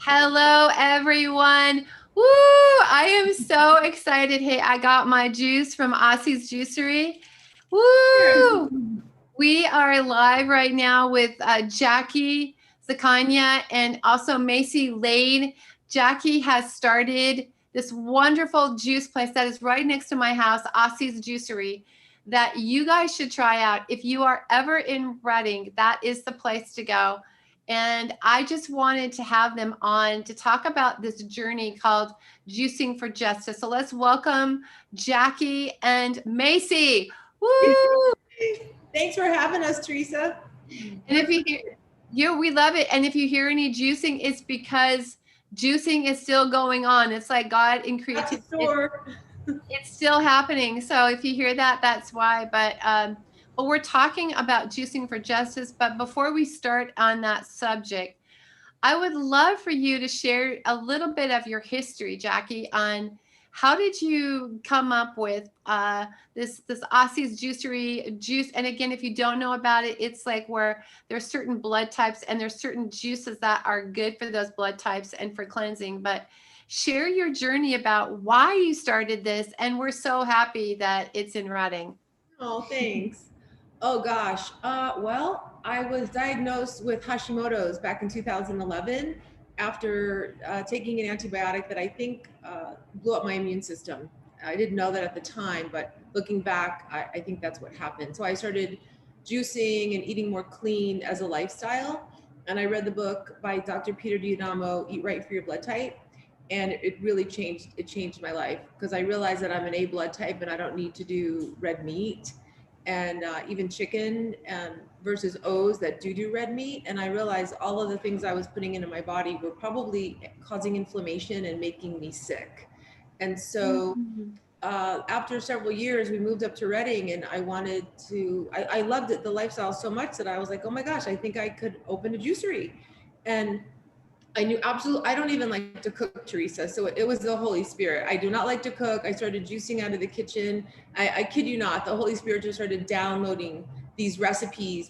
Hello, everyone. Woo! I am so excited. Hey, I got my juice from Aussie's Juicery. Woo! We are live right now with Jackie Zakanya and also Macy Lane. Jackie has started this wonderful juice place that is right next to my house, Aussie's Juicery, that you guys should try out. If you are ever in Reading, that is the place to go. And I just wanted to have them on to talk about this journey called Juicing for Justice. So let's welcome Jackie and Macy. Woo! Thanks for having us, Teresa. And if you hear, yeah, we love it. And if you hear any juicing, it's because juicing is still going on. It's like God in That's creativity. sure. It's still happening. So if you hear that, that's why. But we're talking about juicing for justice. But before we start on that subject, I would love for you to share a little bit of your history, Jackie, on how did you come up with this Aussie's Juicery juice? And again, if you don't know about it, it's like where there's certain blood types and there's certain juices that are good for those blood types and for cleansing. But share your journey about why you started this, and we're so happy that it's in Reading. Oh, thanks. Oh gosh. Well, I was diagnosed with Hashimoto's back in 2011 after taking an antibiotic that I think blew up my immune system. I didn't know that at the time, but looking back, I think that's what happened. So I started juicing and eating more clean as a lifestyle. And I read the book by Dr. Peter Diodamo, Eat Right for Your Blood Type. And it really changed my life because I realized that I'm an A blood type and I don't need to do red meat and even chicken versus O's that do red meat. And I realized all of the things I was putting into my body were probably causing inflammation and making me sick. And so after several years, we moved up to Reading, and I loved it, the lifestyle so much that I was like, oh my gosh, I think I could open a juicery. And I knew absolutely, I don't even like to cook, Teresa. So it was the Holy Spirit. I do not like to cook. I started juicing out of the kitchen. I kid you not, the Holy Spirit just started downloading these recipes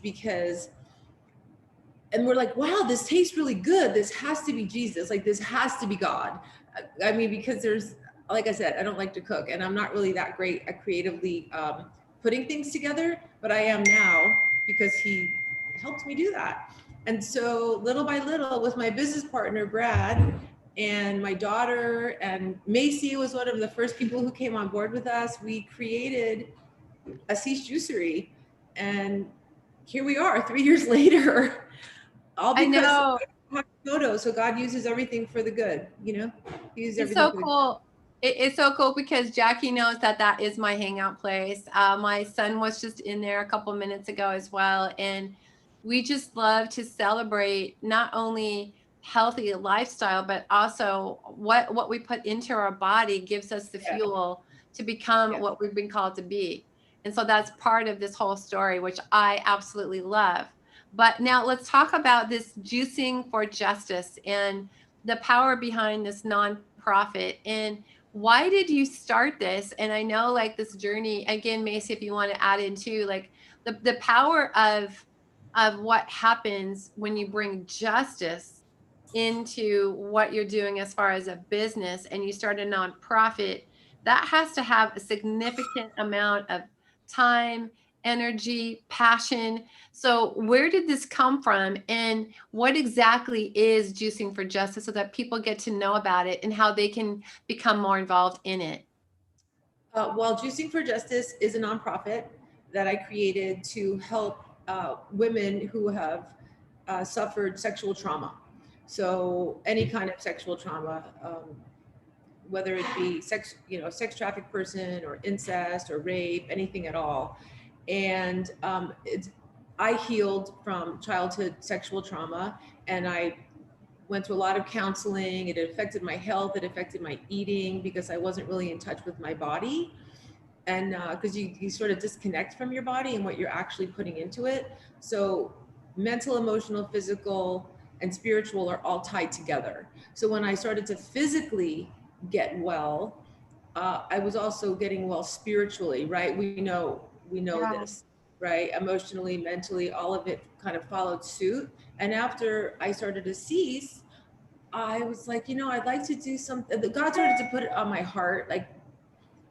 and we're like, wow, this tastes really good. This has to be Jesus. Like, this has to be God. I mean, because like I said, I don't like to cook and I'm not really that great at creatively putting things together, but I am now because he helped me do that. And so little by little with my business partner, Brad, and my daughter, and Macy was one of the first people who came on board with us, we created a Cease Juicery. And here we are 3 years later, all I because know. Hashimoto. So God uses everything for the good, He uses It's everything so for the good. cool. It's so cool because Jackie knows that that is my hangout place. My son was just in there a couple minutes ago as well, and we just love to celebrate not only healthy lifestyle, but also what we put into our body gives us the Yeah, fuel to become yeah. what we've been called to be. And so that's part of this whole story, which I absolutely love. But now let's talk about this juicing for justice and the power behind this nonprofit, and why did you start this? And I know like this journey again, Macy, if you want to add in too, like the power of what happens when you bring justice into what you're doing as far as a business and you start a nonprofit, that has to have a significant amount of time, energy, passion. So where did this come from, and what exactly is Juicing for Justice so that people get to know about it and how they can become more involved in it? Well, Juicing for Justice is a nonprofit that I created to help women who have suffered sexual trauma. So any kind of sexual trauma, whether it be sex trafficked person or incest or rape, anything at all. And I healed from childhood sexual trauma, and I went to a lot of counseling. It affected my health. It affected my eating because I wasn't really in touch with my body. And because you sort of disconnect from your body and what you're actually putting into it. So mental, emotional, physical, and spiritual are all tied together. So when I started to physically get well, I was also getting well spiritually, right? We know Yeah. this, right? Emotionally, mentally, all of it kind of followed suit. And after I started to cease, I was like, I'd like to do something. God started to put it on my heart. Like,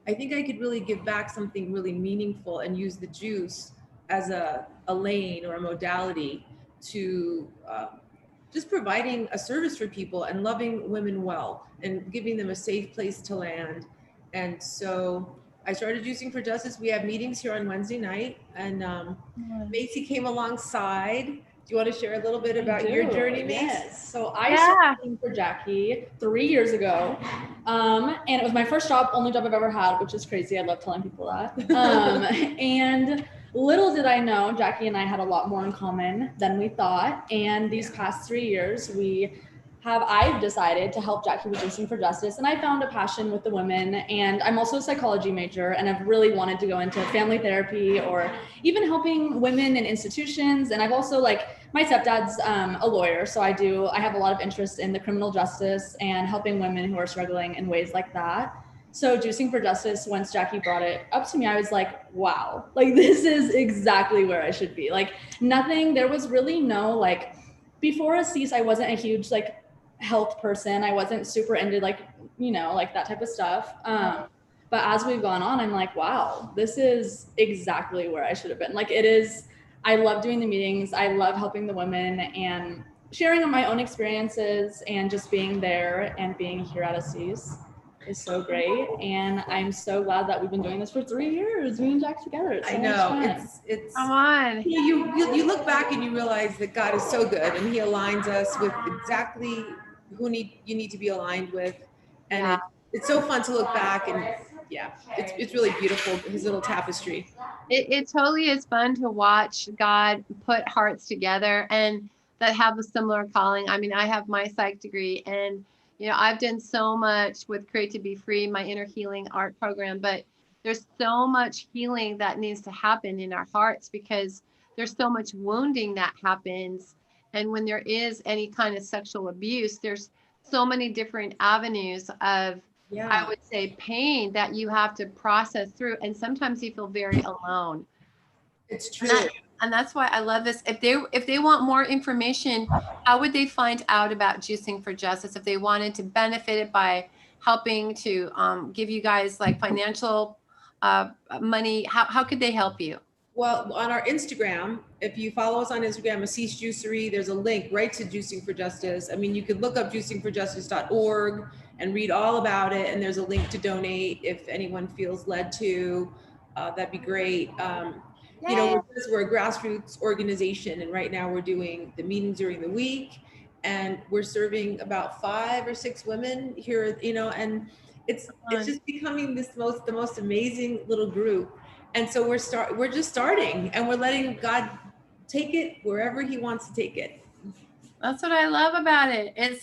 I think I could really give back something really meaningful and use the juice as a lane or a modality to just providing a service for people and loving women well and giving them a safe place to land. And so I started Juicing for Justice. We have meetings here on Wednesday night, and Macy came alongside. Do you want to share a little bit about your journey, Macy? Yes. So I started working for Jackie 3 years ago. And it was my first job, only job I've ever had, which is crazy. I love telling people that. And little did I know, Jackie and I had a lot more in common than we thought. And these past 3 years, I've decided to help Jackie with Juicing for Justice. And I found a passion with the women. And I'm also a psychology major, and I've really wanted to go into family therapy or even helping women in institutions. And I've also, my stepdad's a lawyer, so I have a lot of interest in the criminal justice and helping women who are struggling in ways like that. So Juicing for Justice, once Jackie brought it up to me, I was like, wow, this is exactly where I should be. There was really no, before Assis, I wasn't a huge health person. I wasn't super into that type of stuff. But as we've gone on, I'm like, wow, this is exactly where I should have been. I love doing the meetings. I love helping the women and sharing my own experiences, and just being there and being here at Assis is so great. And I'm so glad that we've been doing this for 3 years, me and Jack together. It's so much fun. It's Come on. you look back and you realize that God is so good, and he aligns us with exactly who you need to be aligned with. And it's so fun to look back, and it's really beautiful, his little tapestry. It totally is fun to watch God put hearts together and that have a similar calling. I mean, I have my psych degree, and I've done so much with Create to Be Free, my inner healing art program, but there's so much healing that needs to happen in our hearts because there's so much wounding that happens. And when there is any kind of sexual abuse, there's so many different avenues of, I would say, pain that you have to process through. And sometimes you feel very alone. It's true. And that's why I love this. If they want more information, how would they find out about Juicing for Justice? If they wanted to benefit it by helping to give you guys financial money, how could they help you? Well, on our Instagram, if you follow us on Instagram, Assis Juicery, there's a link right to Juicing for Justice. I mean, you could look up juicingforjustice.org and read all about it. And there's a link to donate if anyone feels led to. That'd be great. We're a grassroots organization, and right now we're doing the meetings during the week, and we're serving about 5 or 6 women here, and it's just becoming the most amazing little group. And so we're just starting, and we're letting God take it wherever he wants to take it. That's what I love about it. It's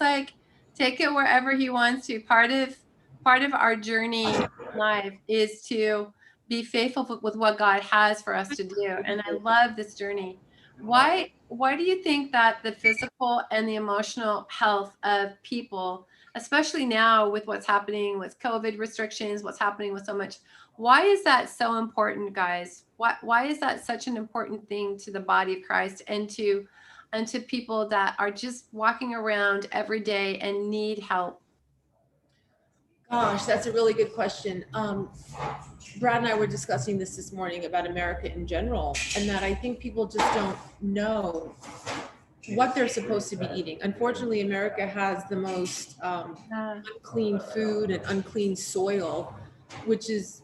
take it wherever he wants to. Part of our journey in life is to be faithful with what God has for us to do. And I love this journey. Why do you think that the physical and the emotional health of people, especially now with what's happening with COVID restrictions, what's happening with so much, why is that so important, guys? Why is that such an important thing to the body of Christ and to people that are just walking around every day and need help? Gosh, that's a really good question. Brad and I were discussing this morning about America in general, and that I think people just don't know what they're supposed to be eating. Unfortunately, America has the most unclean food and unclean soil, which is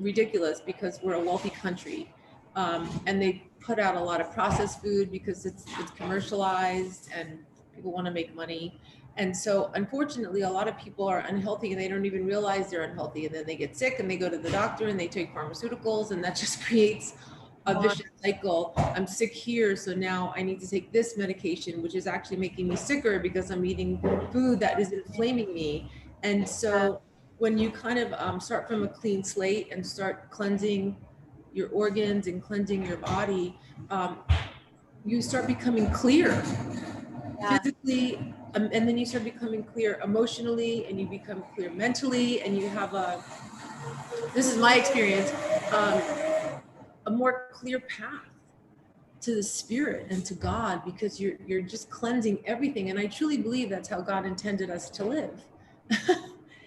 ridiculous because we're a wealthy country. And they put out a lot of processed food because it's commercialized and people want to make money. And so unfortunately, a lot of people are unhealthy and they don't even realize they're unhealthy. And then they get sick and they go to the doctor and they take pharmaceuticals, and that just creates a vicious cycle. I'm sick here, so now I need to take this medication, which is actually making me sicker because I'm eating food that is inflaming me. And so when you kind of start from a clean slate and start cleansing your organs and cleansing your body, you start becoming clear physically, and then you start becoming clear emotionally, and you become clear mentally, and you have this is my experience, a more clear path to the spirit and to God, because you're just cleansing everything. And I truly believe that's how God intended us to live.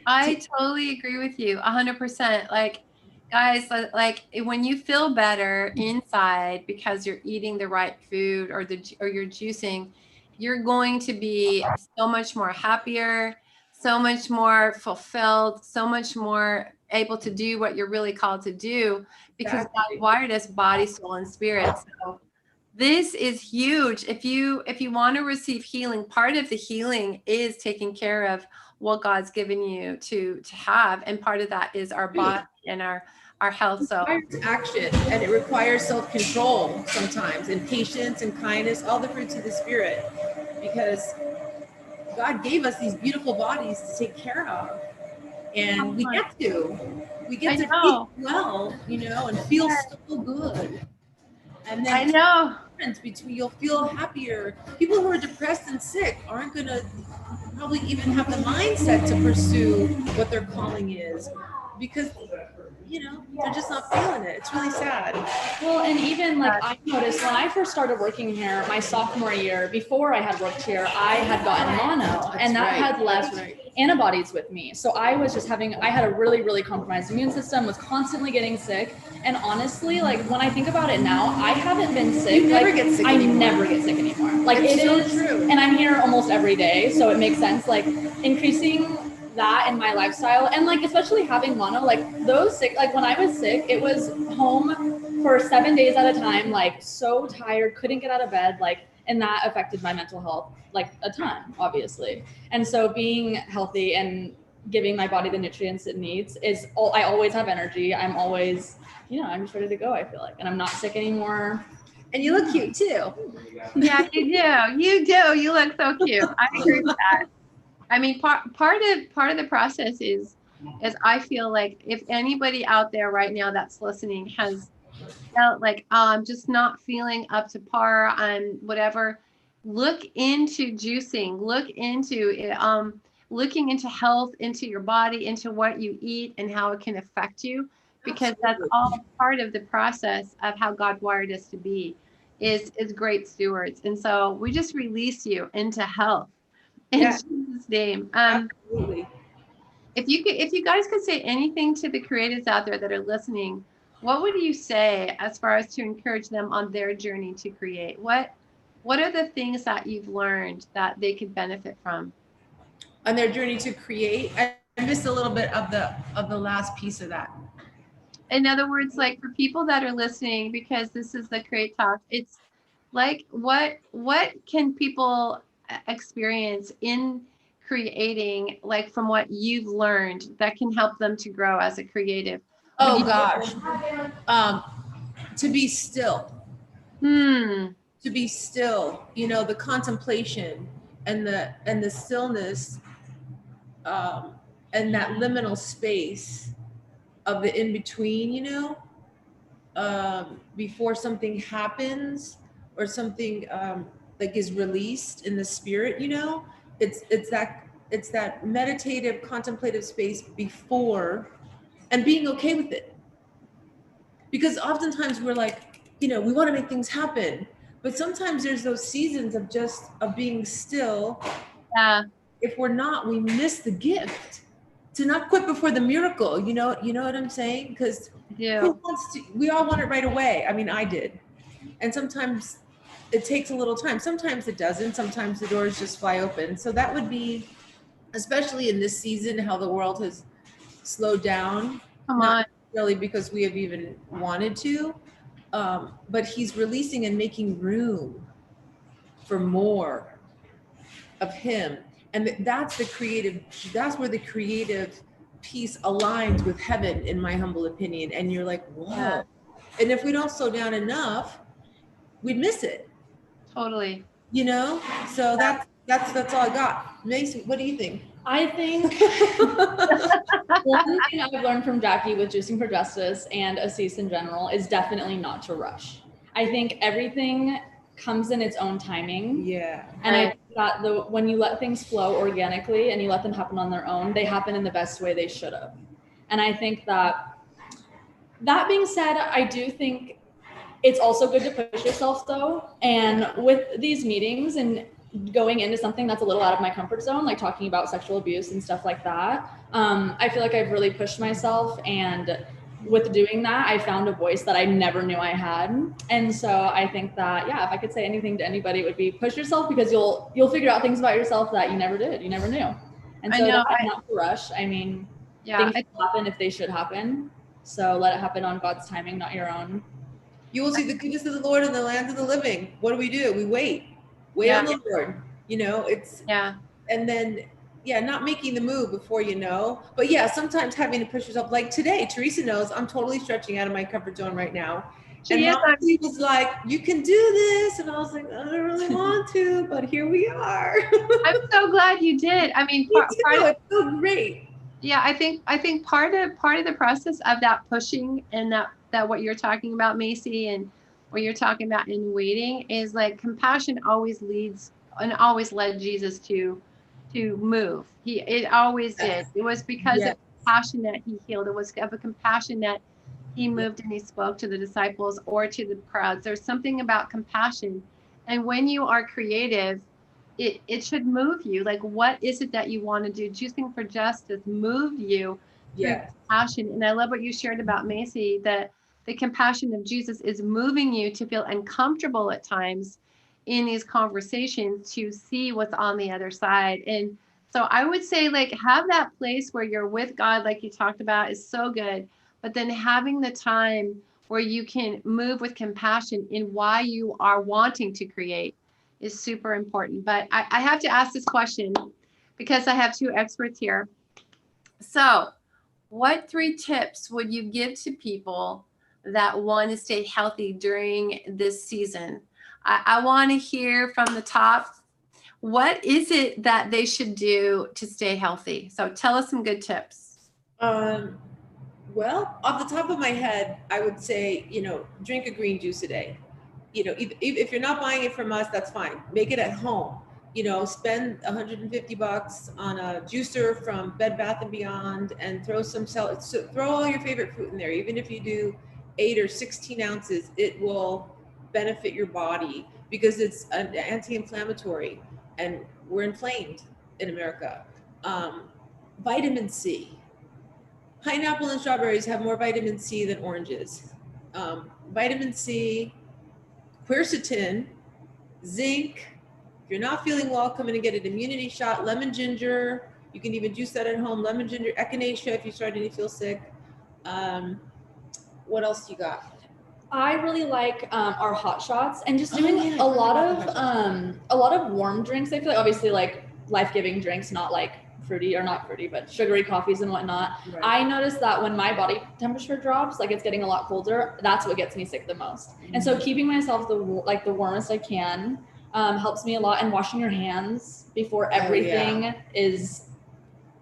I totally agree with you 100%. Like, guys, like when you feel better inside because you're eating the right food or you're juicing, you're going to be so much more happier, so much more fulfilled, so much more able to do what you're really called to do, because God wired us body, soul, and spirit. So this is huge. If you want to receive healing, part of the healing is taking care of what God's given you to have, and part of that is our body and our health. So it requires action, and it requires self-control sometimes, and patience and kindness, all the fruits of the spirit, because God gave us these beautiful bodies to take care of, and we get to eat well, and feel so good. And then I know. Between, you'll feel happier. People who are depressed and sick aren't going to probably even have the mindset to pursue what their calling is, because they're just not feeling it. It's really sad. Well, and even like I noticed when I first started working here, my sophomore year, before I had worked here, I had gotten mono, and that had left antibodies with me. So I was just I had a really, really compromised immune system, was constantly getting sick. And honestly, like when I think about it now, I haven't been sick. You never get sick anymore. I never get sick anymore. Like It's so true. And I'm here almost every day. So it makes sense. Like increasing that in my lifestyle, and like especially having mono, like those sick, like when I was sick, it was home for 7 days at a time, like so tired, couldn't get out of bed, like, and that affected my mental health like a ton, obviously. And so being healthy and giving my body the nutrients it needs is all. I always have energy. I'm always, I'm just ready to go, I feel like, and I'm not sick anymore. And you look cute too. Yeah, you do. You look so cute. I agree with that. I mean, part of the process is I feel like if anybody out there right now that's listening has felt like I'm just not feeling up to par on whatever, look into juicing, looking into health, into your body, into what you eat and how it can affect you, because that's all part of the process of how God wired us to be, is great stewards. And so we just release you into health. In Jesus' name. Absolutely. If you guys could say anything to the creatives out there that are listening, what would you say as far as to encourage them on their journey to create? What are the things that you've learned that they could benefit from on their journey to create? I missed a little bit of the last piece of that. In other words, like for people that are listening, because this is the Create Talk, it's like what can people experience in creating, like from what you've learned, that can help them to grow as a creative? Oh gosh. To be still. To be still, the contemplation and the stillness, and that liminal space of the in between, before something happens or something like is released in the spirit, it's that meditative, contemplative space before, and being okay with it. Because oftentimes we're like, we want to make things happen, but sometimes there's those seasons of being still. If we're not, we miss the gift. To not quit before the miracle, you know what I'm saying? Because we all want it right away. I mean, I did. And sometimes it takes a little time. Sometimes it doesn't. Sometimes the doors just fly open. So that would be, especially in this season, how the world has slowed down. Not really because we have even wanted to, but he's releasing and making room for more of him. And that's where the creative piece aligns with heaven, in my humble opinion. And you're like, whoa. Yeah. And if we don't slow down enough, we'd miss it. Totally. So that's all I got. Macy, what do you think? I think one thing I've learned from Jackie with Juicing for Justice and Assis in general is definitely not to rush. I think everything comes in its own timing. Yeah. And I think that when you let things flow organically and you let them happen on their own, they happen in the best way they should have. And I think that being said, I do think It's also good to push yourself though. And with these meetings and going into something that's a little out of my comfort zone, like talking about sexual abuse and stuff like that, I feel like I've really pushed myself, and with doing that, I found a voice that I never knew I had. And so I think that, yeah, if I could say anything to anybody, it would be push yourself, because you'll figure out things about yourself that you never did, you never knew. And so not to rush. I mean, things happen if they should happen. So let it happen on God's timing, not your own. You will see the goodness of the Lord in the land of the living. What do? We wait on the Lord. You know, it's and then not making the move before you know. But sometimes having to push yourself. Like today, Theresa knows I'm totally stretching out of my comfort zone right now. She was like, "You can do this," and I was like, "I don't really want to, but here we are." I'm so glad you did. I mean, it's so great. Yeah, I think part of the process of that pushing and that what you're talking about, Macy, and what you're talking about in waiting is like compassion always leads and always led Jesus to move. It always did. It was because of compassion that he healed. It was of a compassion that he moved and he spoke to the disciples or to the crowds. There's something about compassion. And when you are creative, it should move you. Like, what is it that you want to do? Choosing for justice moved you through compassion. And I love what you shared about Macy, that the compassion of Jesus is moving you to feel uncomfortable at times in these conversations to see what's on the other side. And so I would say, like, have that place where you're with God, like you talked about, is so good. But then having the time where you can move with compassion in why you are wanting to create is super important. But I have to ask this question because I have two experts here. So what 3 tips would you give to people that want to stay healthy during this season? I want to hear from the top. What is it that they should do to stay healthy? So tell us some good tips. Well, off the top of my head, I would say, drink a green juice a day. If you're not buying it from us, that's fine. Make it at home. Spend $150 on a juicer from Bed Bath & Beyond and throw throw all your favorite fruit in there. Even if you do 8 or 16 ounces, it will benefit your body because it's an anti-inflammatory, and we're inflamed in America. Vitamin C. Pineapple and strawberries have more vitamin C than oranges. Vitamin C, quercetin, zinc. If you're not feeling well, come in and get an immunity shot. Lemon ginger. You can even juice that at home. Lemon ginger, echinacea if you're starting to feel sick. What else you got? I really like our hot shots and just doing a lot of warm drinks. I feel like obviously like life-giving drinks, not like fruity or not fruity, but sugary coffees and whatnot. Right. I noticed that when my body temperature drops, like it's getting a lot colder, that's what gets me sick the most. Mm-hmm. And so keeping myself the warmest I can helps me a lot. And washing your hands before everything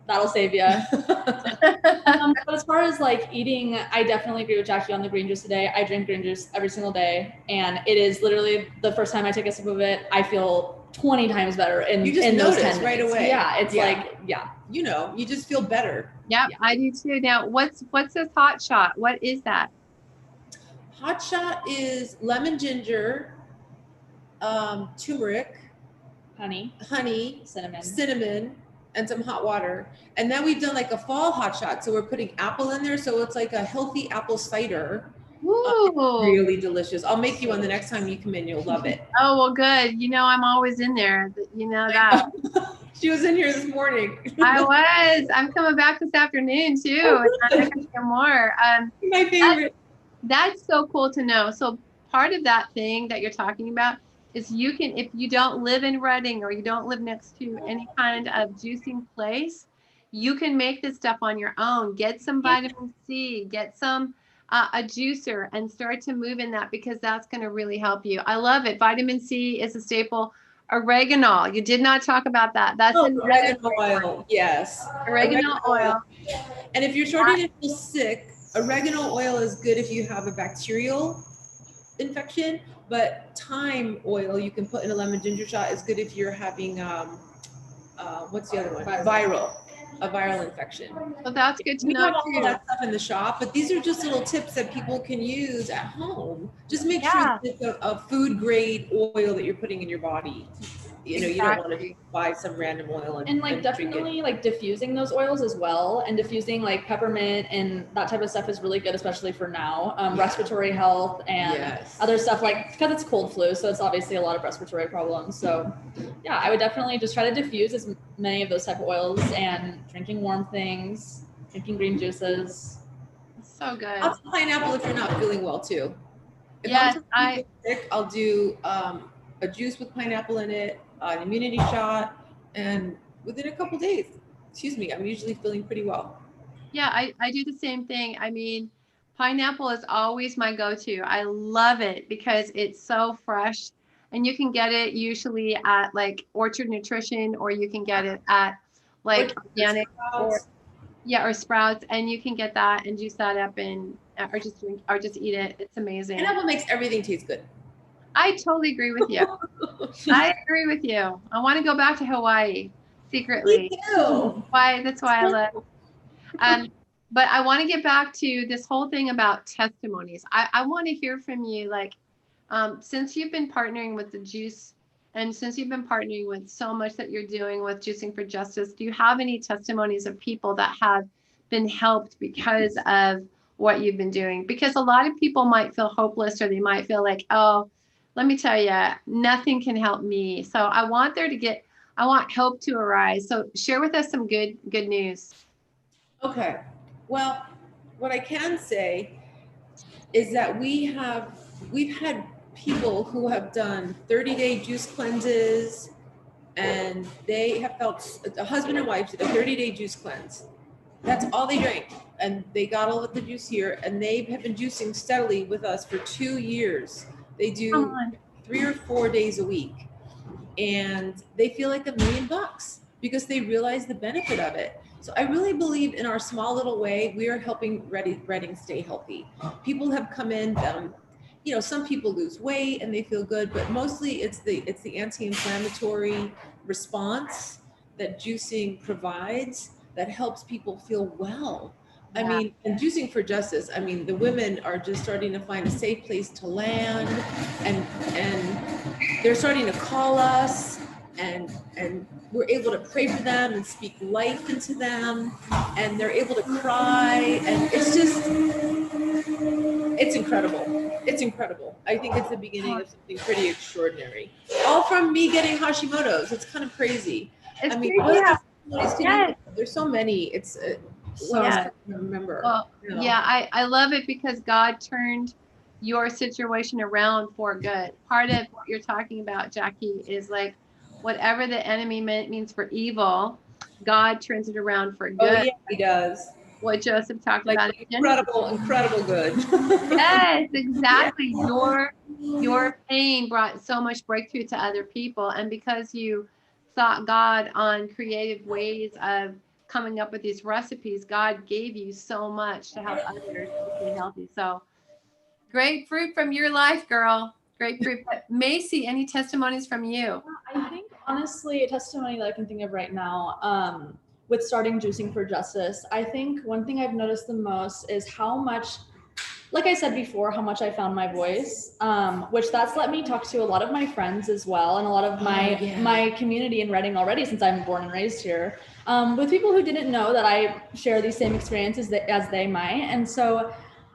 that'll save you. But as far as like eating, I definitely agree with Jackie on the green juice today. I drink green juice every single day, and it is literally the first time I take a sip of it, I feel 20 times better in those 10 minutes. Right away. Yeah, it's you just feel better. Yep, I do too. Now, what's this hot shot? What is that? Hot shot is lemon ginger, turmeric, honey, cinnamon, and some hot water. And then we've done like a fall hot shot. So we're putting apple in there. So it's like a healthy apple cider. Really delicious. I'll make you one the next time you come in. You'll love it. Oh, well, good. I'm always in there. You know that. She was in here this morning. I was. I'm coming back this afternoon too. And I can hear more. My favorite. That's so cool to know. So part of that thing that you're talking about is you can, if you don't live in Redding or you don't live next to any kind of juicing place, you can make this stuff on your own. Get some vitamin C, get some a juicer, and start to move in that, because that's going to really help you. I love it. Vitamin C is a staple. Oregano. You did not talk about that. That's oregano oil. Yes. Oregano oil. And if you're starting to feel sick, oregano oil is good if you have a bacterial infection, but thyme oil you can put in a lemon ginger shot is good if you're having what's the other one? Viral. a viral infection. So that's good to We know have all too. of that stuff in the shop, but these are just little tips that people can use at home. Just make sure Yeah. that it's a food grade oil that you're putting in your body. You know, you don't want to Exactly. buy some random oil And like drink it. definitely like diffusing those oils as well, and diffusing like peppermint and that type of stuff is really good, especially for now. Respiratory health and Yes. other stuff, like because it's cold flu, so it's obviously a lot of respiratory problems. So yeah, I would definitely just try to diffuse as many of those type of oils, and drinking warm things, drinking green juices. So good. Also pineapple if you're not feeling well too. If Yes, I'm sick, I'll do a juice with pineapple in it, an immunity shot, and within a couple days, I'm usually feeling pretty well. Yeah, I do the same thing. I mean, pineapple is always my go-to. I love it because it's so fresh, and you can get it usually at like Orchard Nutrition, or you can get it at like organic or Sprouts, and you can get that and juice that up and or just drink or just eat it. It's amazing. Pineapple makes everything taste good. I totally agree with you. I agree with you. I want to go back to Hawaii secretly. Me too. That's why I love. But I want to get back to this whole thing about testimonies. I want to hear from you, like, since you've been partnering with the juice, and since you've been partnering with so much that you're doing with Juicing for Justice, do you have any testimonies of people that have been helped because of what you've been doing? Because a lot of people might feel hopeless, or they might feel like, oh, let me tell you, nothing can help me. So I want hope to arise. So share with us some good news. Okay. Well, what I can say is that we've had people who have done 30-day juice cleanses, and they have felt, a husband and wife did a 30-day juice cleanse. That's all they drank, and they got all of the juice here, and they have been juicing steadily with us for 2 years. They do 3 or 4 days a week, and they feel like $1 million because they realize the benefit of it. So I really believe in our small little way, we are helping Reading stay healthy. People have come in, some people lose weight and they feel good, but mostly it's the anti-inflammatory response that juicing provides that helps people feel well. Yeah. I mean, and Juicing for Justice, I mean, the women are just starting to find a safe place to land, and they're starting to call us, and we're able to pray for them and speak life into them, and they're able to cry, and it's incredible. It's incredible. I think it's the beginning of something pretty extraordinary. All from me getting Hashimoto's. It's kind of crazy. It's I mean, crazy. Yes. There's so many. It's what else can I remember? Well, yeah, I love it because God turned your situation around for good. Part of what you're talking about, Jackie, is like whatever the enemy means for evil, God turns it around for good. Oh yeah, He does. What Joseph talked about. Incredible good. Yes, exactly. Yeah. Your pain brought so much breakthrough to other people, and because you sought God on creative ways of coming up with these recipes, God gave you so much to help others stay healthy. So great fruit from your life, girl. Great fruit. But Macy, any testimonies from you? I think honestly, a testimony that I can think of right now, with starting Juicing for Justice, I think one thing I've noticed the most is how much, like I said before, how much I found my voice, which that's let me talk to a lot of my friends as well, and a lot of my community in Reading already, since I'm born and raised here, with people who didn't know that I share these same experiences as they might. And so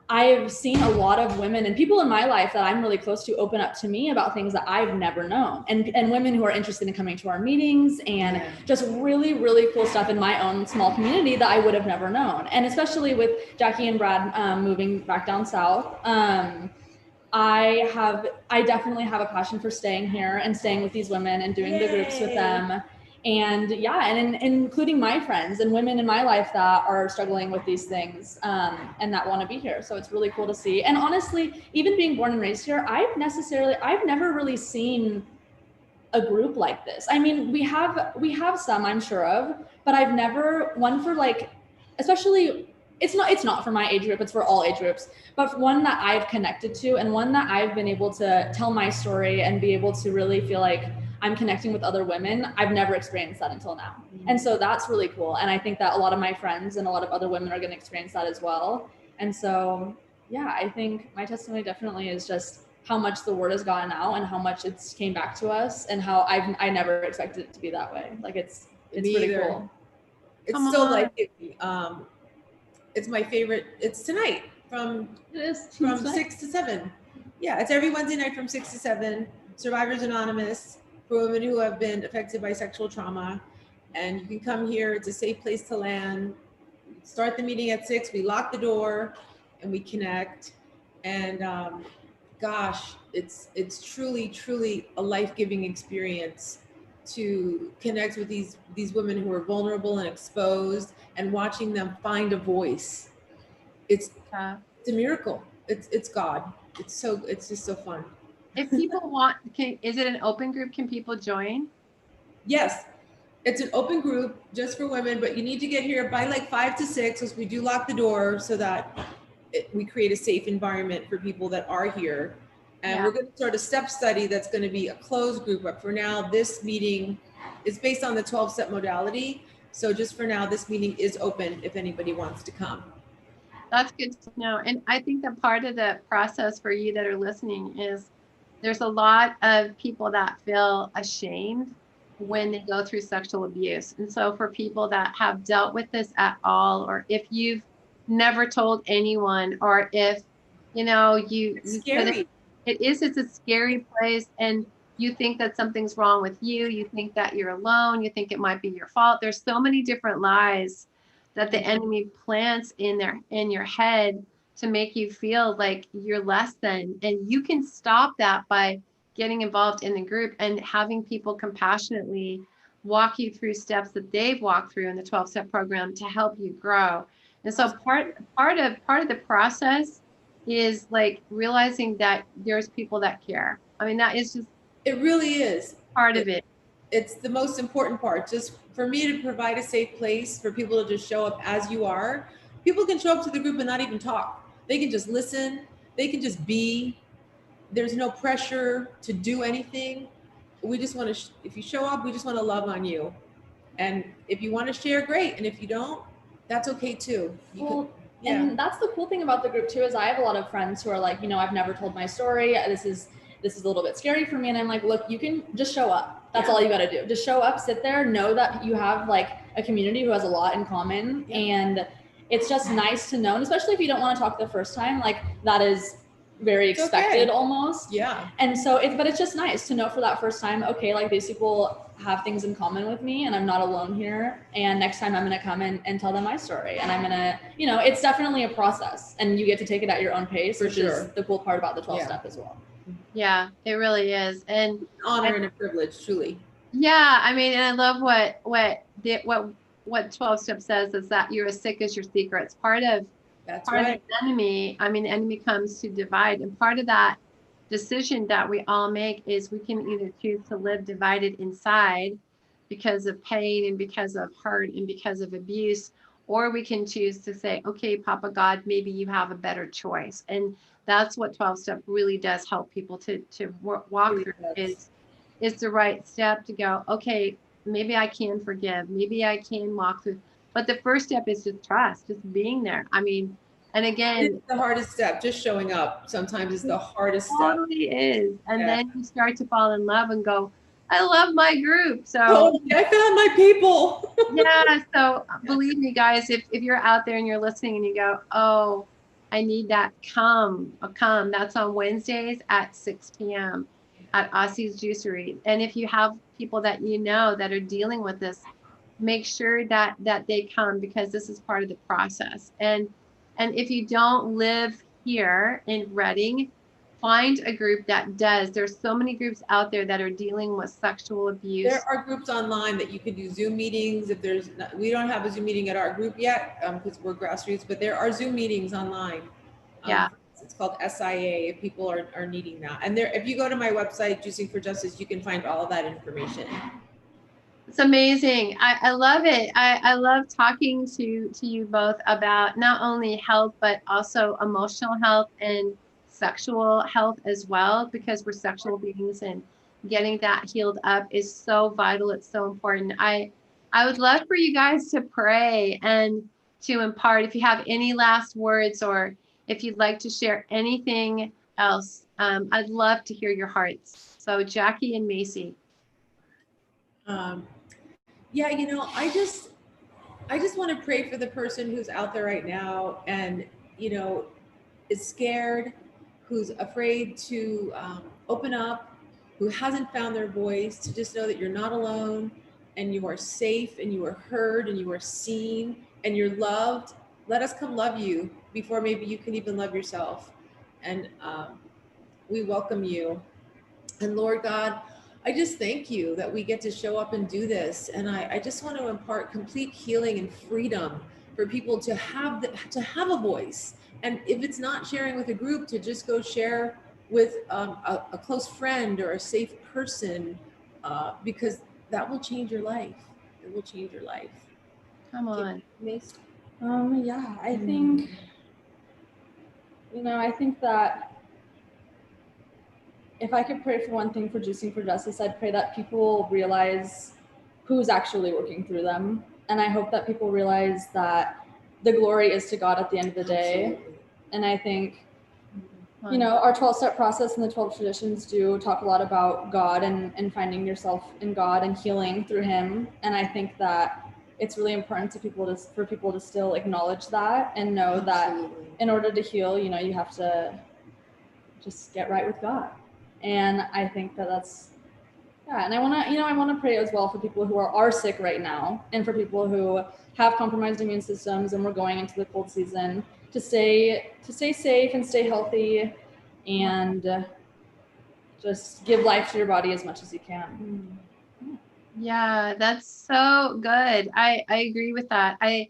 I've seen a lot of women and people in my life that I'm really close to open up to me about things that I've never known, and women who are interested in coming to our meetings, and just really, really cool stuff in my own small community that I would have never known. And especially with Jackie and Brad moving back down south, I definitely have a passion for staying here and staying with these women and doing the groups with them. And including my friends and women in my life that are struggling with these things, and that want to be here. So it's really cool to see. And honestly, even being born and raised here, I've never really seen a group like this. I mean, we have some, I'm sure of, but I've never one for like, especially it's not for my age group, it's for all age groups, but one that I've connected to, and one that I've been able to tell my story and be able to really feel like I'm connecting with other women. I've never experienced that until now. And so that's really cool. And I think that a lot of my friends and a lot of other women are going to experience that as well. And so, yeah, I think my testimony definitely is just how much the word has gotten out and how much it's came back to us, and how I never expected it to be that way. Like it's Me pretty either. cool. It's Come still on. like it's my favorite. It's tonight from It is from it's nice. 6 to 7. Yeah, it's every Wednesday night from 6 to 7. Survivors Anonymous, for women who have been affected by sexual trauma. And you can come here. It's a safe place to land. Start the meeting at 6. We lock the door and we connect. And gosh, it's truly a life-giving experience to connect with these women who are vulnerable and exposed, and watching them find a voice. It's a miracle. It's God. It's just so fun. If people want, is it an open group? Can people join? Yes, it's an open group just for women, but you need to get here by like 5 to 6, because we do lock the door so that we create a safe environment for people that are here. And Yeah. we're going to start a step study that's going to be a closed group. But for now, this meeting is based on the 12-step modality. So just for now, this meeting is open if anybody wants to come. That's good to know. And I think that part of the process for you that are listening is there's a lot of people that feel ashamed when they go through sexual abuse. And so for people that have dealt with this at all, or if you've never told anyone, or if, It's scary. it's a scary place, and you think that something's wrong with you. You think that you're alone. You think it might be your fault. There's so many different lies that the enemy plants in your head to make you feel like you're less than. And you can stop that by getting involved in the group and having people compassionately walk you through steps that they've walked through in the 12-step program to help you grow. And so part of the process is like realizing that there's people that care. I mean, that is just, it really is part of it. It's the most important part. Just for me to provide a safe place for people to just show up as you are. People can show up to the group and not even talk. They can just listen. They can just be. There's no pressure to do anything. We just want to, if you show up, we just want to love on you. And if you want to share, great. And if you don't, that's okay too. And that's the cool thing about the group too, is I have a lot of friends who are like, I've never told my story. This is a little bit scary for me. And I'm like, look, you can just show up. That's all you got to do. Just show up, sit there, know that you have like a community who has a lot in common. And it's just nice to know. And especially if you don't want to talk the first time, like that is very expected almost. Yeah. And so but it's just nice to know for that first time, okay, like these people have things in common with me and I'm not alone here. And next time I'm going to come and tell them my story. And I'm going to, it's definitely a process, and you get to take it at your own pace, which is the cool part about the 12-step as well. Yeah, it really is. And honor and a privilege, truly. Yeah. I mean, and I love what 12 step says is that you're as sick as your secrets. Part of the enemy. I mean, the enemy comes to divide, and part of that decision that we all make is we can either choose to live divided inside because of pain and because of hurt and because of abuse, or we can choose to say, okay, Papa God, maybe you have a better choice. And that's what 12 step really does help people to walk through, is the right step to go, okay, maybe I can forgive, maybe I can walk through. But the first step is just trust, just being there. I mean, and again, it's the hardest step. Just showing up sometimes is the hardest step. It totally is. And then you start to fall in love and go, I love my group. So I found my people. Yeah. So believe me, guys, if you're out there and you're listening and you go, oh, I need that, come. That's on Wednesdays at 6 p.m. at Aussie's Juicery. And if you have people that that are dealing with this, make sure that they come, because this is part of the process. And if you don't live here in Redding, find a group that does. There's so many groups out there that are dealing with sexual abuse. There are groups online that you could do Zoom meetings. If there's we don't have a Zoom meeting at our group yet because we're grassroots, but there are Zoom meetings online. It's called SIA if people are needing that. And if you go to my website, Juicing for Justice, you can find all of that information. It's amazing. I love it. I love talking to you both about not only health, but also emotional health and sexual health as well, because we're sexual beings, and getting that healed up is so vital. It's so important. I would love for you guys to pray and to impart. If you have any last words, or if you'd like to share anything else, I'd love to hear your hearts. So Jackie and Macy. Yeah, I just want to pray for the person who's out there right now and, is scared, who's afraid to open up, who hasn't found their voice, to just know that you're not alone and you are safe and you are heard and you are seen and you're loved. Let us come love you before maybe you can even love yourself. And we welcome you. And Lord God, I just thank you that we get to show up and do this. And I just want to impart complete healing and freedom for people to have a voice. And if it's not sharing with a group, to just go share with a close friend or a safe person, because that will change your life. It will change your life. Come on. Mace? Yeah, I think, I think that if I could pray for one thing for Juicing for Justice, I'd pray that people realize who's actually working through them. And I hope that people realize that the glory is to God at the end of the day. Absolutely. And I think, our 12-step process and the 12 traditions do talk a lot about God and finding yourself in God and healing through Him. And I think that it's really important for people to still acknowledge that and know that in order to heal, you have to just get right with God. And I think that's, and I want to pray as well for people who are sick right now, and for people who have compromised immune systems and we're going into the cold season, to stay safe and stay healthy, and just give life to your body as much as you can. Yeah, that's so good. I agree with that. I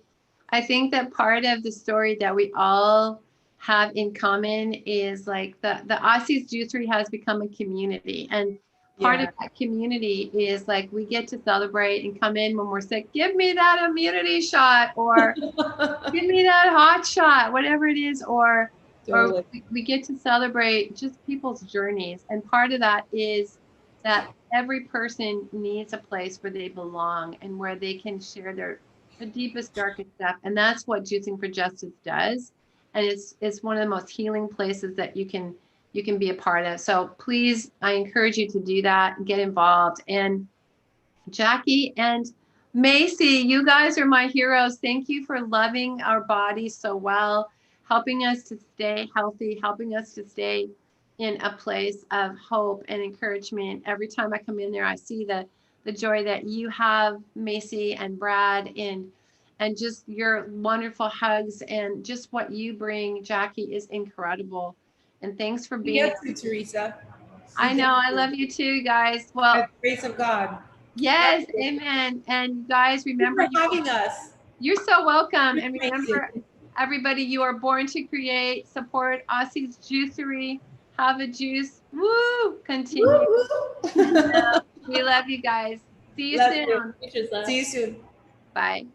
think that part of the story that we all have in common is like the Aussies Juicery has become a community, and part of that community is like we get to celebrate and come in when we're sick. Give me that immunity shot, or give me that hot shot, whatever it is, or we get to celebrate just people's journeys. And part of that is that every person needs a place where they belong and where they can share the deepest, darkest stuff. And that's what Juicing for Justice does. And it's one of the most healing places that you can be a part of. So please, I encourage you to do that, get involved. And Jackie and Macy, you guys are my heroes. Thank you for loving our bodies so well, helping us to stay healthy, helping us to stay in a place of hope and encouragement. Every time I come in there, I see the joy that you have, Macy and Brad, and just your wonderful hugs, and just what you bring, Jackie, is incredible. And thanks for being here, Theresa. I know. I love you too, guys. Well, by the grace of God. Yes, amen. And guys, remember, having us. You're so welcome. And remember, everybody, you are born to create. Support Aussies Juicery. Have a juice. Woo! Continue. Woo-hoo. We love you guys. See you soon. See you soon. Bye.